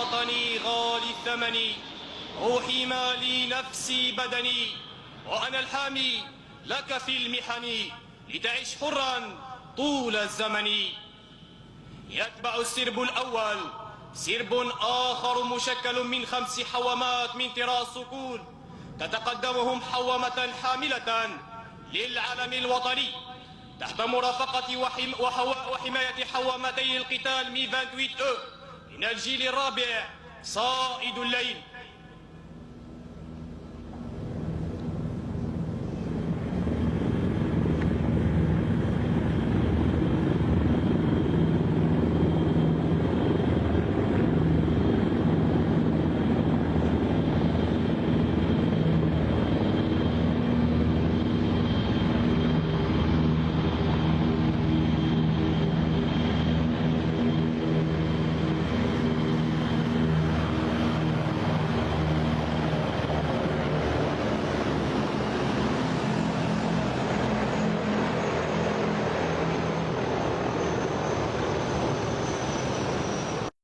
وطني غالي الثمن، روحي مالي نفسي بدني، وأنا الحامي لك في المحن، لتعش حرا طول الزمن. يتبع السرب الأول سرب آخر مشكل من 5 حوامات من طراز صقور، تتقدمهم حوامة حاملة للعلم الوطني تحت مرافقة وحماية حوامتي القتال مي 28 من الجيل الرابع صائد الليل.